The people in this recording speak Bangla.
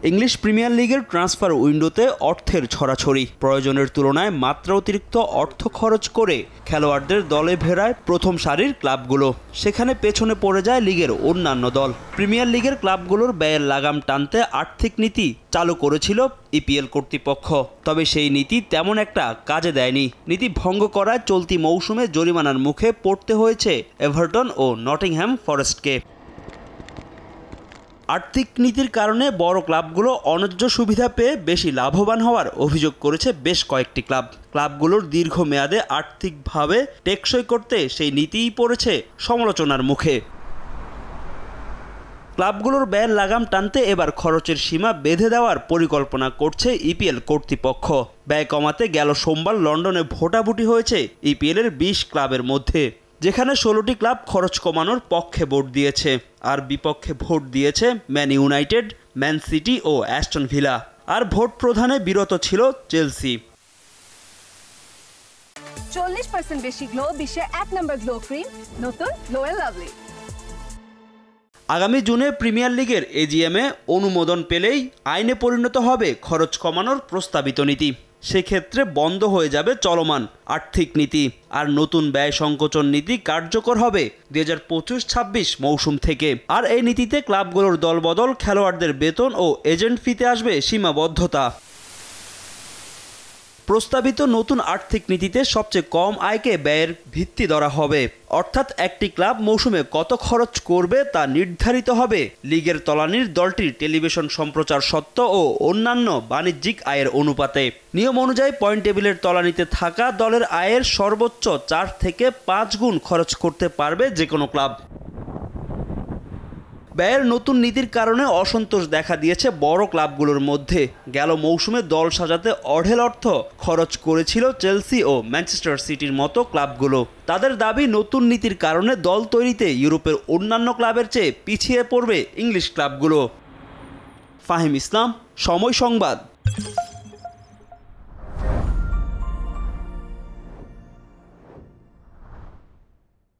ইংলিশ প্রিমিয়ার লিগের ট্রান্সফার উইন্ডোতে অর্থের ছড়াছড়ি, প্রয়োজনের তুলনায় মাত্রা অতিরিক্ত অর্থ খরচ করে খেলোয়াড়দের দলে ভেড়ায় প্রথম সারির ক্লাবগুলো। সেখানে পেছনে পড়ে যায় লিগের অন্যান্য দল। প্রিমিয়ার লিগের ক্লাবগুলোর ব্যয়ের লাগাম টানতে আর্থিক নীতি চালু করেছিল ইপিএল কর্তৃপক্ষ, তবে সেই নীতি তেমন একটা কাজে দেয়নি। নীতি ভঙ্গ করায় চলতি মৌসুমে জরিমানার মুখে পড়তে হয়েছে এভারটন ও নটিংহ্যাম ফরেস্টকে। আর্থিক নীতির কারণে বড় ক্লাবগুলো অন্যায্য সুবিধা পেয়ে বেশি লাভবান হওয়ার অভিযোগ করেছে বেশ কয়েকটি ক্লাবগুলোর দীর্ঘমেয়াদে আর্থিকভাবে টেকসই করতে সেই নীতিই পড়েছে সমালোচনার মুখে। ক্লাবগুলোর ব্যয়ের লাগাম টানতে এবার খরচের সীমা বেঁধে দেওয়ার পরিকল্পনা করছে ইপিএল কর্তৃপক্ষ। ব্যয় কমাতে গেল সোমবার লন্ডনে ভোটাভুটি হয়েছে ইপিএলের 20 ক্লাবের মধ্যে, যেখানে 16টি ক্লাব খরচ কমানোর পক্ষে ভোট দিয়েছে, আর বিপক্ষে ভোট দিয়েছে ম্যান ইউনাইটেড, ম্যান সিটি ও অ্যাস্টন ভিলা। আর ভোট প্রদানে বিরত ছিল চেলসি। 40% বেশি গ্লো, বিশ্বের 1 নম্বর গ্লো ক্রিম, নতুন গ্লো এন্ড লাভলি। আগামী জুনে প্রিমিয়ার লিগের এজিএমে অনুমোদন পেলেই আইনে পরিণত হবে খরচ কমানোর প্রস্তাবিত নীতি। সেক্ষেত্রে বন্ধ হয়ে যাবে চলমান আর্থিক নীতি, আর নতুন ব্যয় সংকোচন নীতি কার্যকর হবে 2025-26 মৌসুম থেকে। আর এই নীতিতে ক্লাবগুলোর দলবদল, খেলোয়াড়দের বেতন ও এজেন্ট ফিতে আসবে সীমাবদ্ধতা। প্রস্তাবিত নতুন আর্থিক নীতিতে সবচেয়ে কম আয়কে ব্যয়ের ভিত্তি ধরা হবে, অর্থাৎ একটি ক্লাব মৌসুমে কত খরচ করবে তা নির্ধারিত হবে লিগের তলানির দলটির টেলিভিশন সম্প্রচার সত্ত্ব ও অন্যান্য বাণিজ্যিক আয়ের অনুপাতে। নিয়ম অনুযায়ী পয়েন্ট টেবিলের তলানিতে থাকা দলের আয়ের সর্বোচ্চ 4 থেকে 5 গুণ খরচ করতে পারবে যে কোনো ক্লাব। ব্যয়ের নতুন নীতির কারণে অসন্তোষ দেখা দিয়েছে বড় ক্লাবগুলোর মধ্যে। গেল মৌসুমে দল সাজাতে অঢেল অর্থ খরচ করেছিল চেলসি ও ম্যানচেস্টার সিটির মতো ক্লাবগুলো। তাদের দাবি, নতুন নীতির কারণে দল তৈরিতে ইউরোপের অন্যান্য ক্লাবের চেয়ে পিছিয়ে পড়বে ইংলিশ ক্লাবগুলো। ফাহিম ইসলাম, সময় সংবাদ।